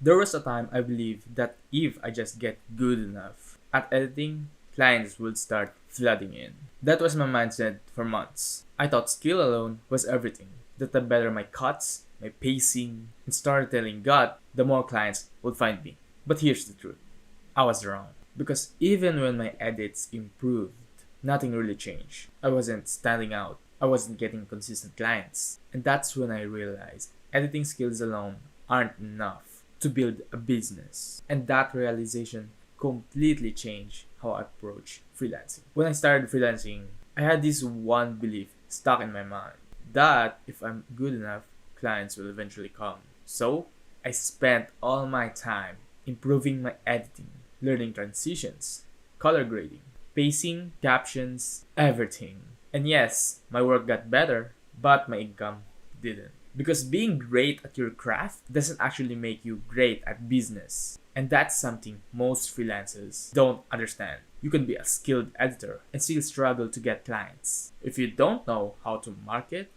There was a time I believed that if I just get good enough at editing, clients would start flooding in. That was my mindset for months. I thought skill alone was everything. That the better my cuts, my pacing, and storytelling got, the more clients would find me. But here's the truth. I was wrong. Because even when my edits improved, nothing really changed. I wasn't standing out. I wasn't getting consistent clients. And that's when I realized editing skills alone aren't enough to build a business. And that realization completely changed how I approach freelancing. When I started freelancing, I had this one belief stuck in my mind that if I'm good enough, clients will eventually come. So I spent all my time improving my editing, learning transitions, color grading, pacing, captions, everything. And yes, my work got better, but my income didn't. Because being great at your craft doesn't actually make you great at business. And that's something most freelancers don't understand. You can be a skilled editor and still struggle to get clients if you don't know how to market,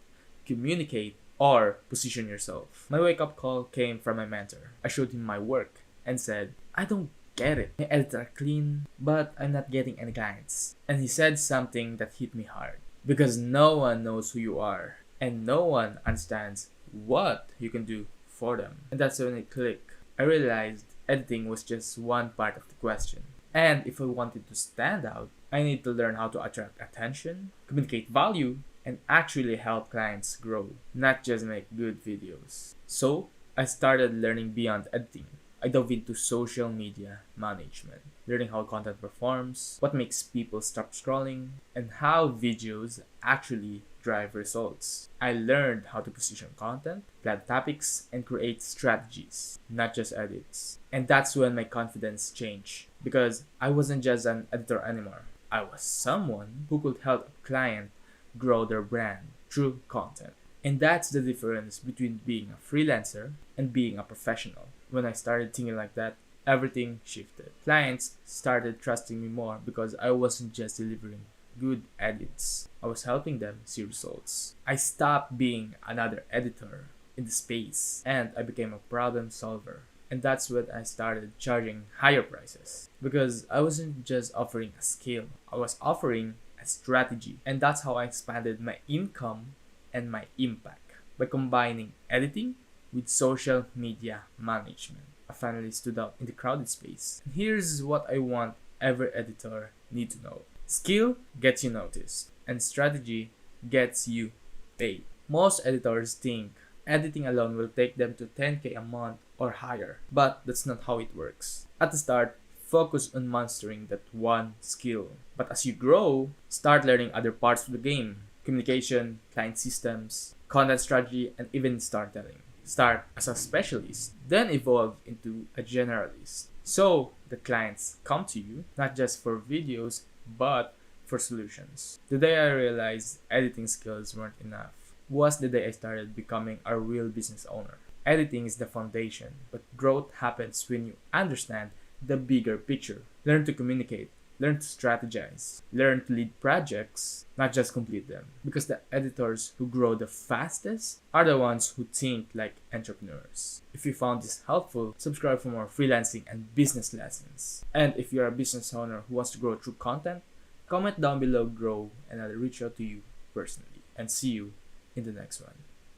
communicate, or position yourself. My wake up call came from my mentor. I showed him my work and said, I don't get it. My edits are clean, but I'm not getting any clients. And he said something that hit me hard. Because no one knows who you are, and no one understands what you can do for them. And that's when it clicked. I realized editing was just one part of the question. And if I wanted to stand out, I need to learn how to attract attention, communicate value, and actually help clients grow, not just make good videos. So, I started learning beyond editing. I dove into social media management, learning how content performs, what makes people stop scrolling, and how videos actually drive results. I learned how to position content, plan topics, and create strategies, not just edits. And that's when my confidence changed, because I wasn't just an editor anymore. I was someone who could help a client grow their brand through content. And that's the difference between being a freelancer and being a professional. When I started thinking like that, everything shifted. Clients started trusting me more because I wasn't just delivering good edits. I was helping them see results. I stopped being another editor in the space and I became a problem solver. And that's when I started charging higher prices because I wasn't just offering a skill, I was offering a strategy. And that's how I expanded my income and my impact by combining editing with social media management. I finally stood out in the crowded space. And here's what I want every editor need to know. Skill gets you noticed and strategy gets you paid. Most editors think editing alone will take them to 10k a month or higher, but that's not how it works. At the start, focus on mastering that one skill. But as you grow, start learning other parts of the game. Communication, client systems, content strategy, and even storytelling. Start as a specialist, then evolve into a generalist. So the clients come to you not just for videos, but for solutions. The day I realized editing skills weren't enough was the day I started becoming a real business owner. Editing is the foundation, but growth happens when you understand the bigger picture. Learn to communicate, learn to strategize, learn to lead projects, not just complete them. Because the editors who grow the fastest are the ones who think like entrepreneurs. If you found this helpful, subscribe for more freelancing and business lessons. And if you're a business owner who wants to grow through content, comment down below grow and I'll reach out to you personally. And see you in the next one.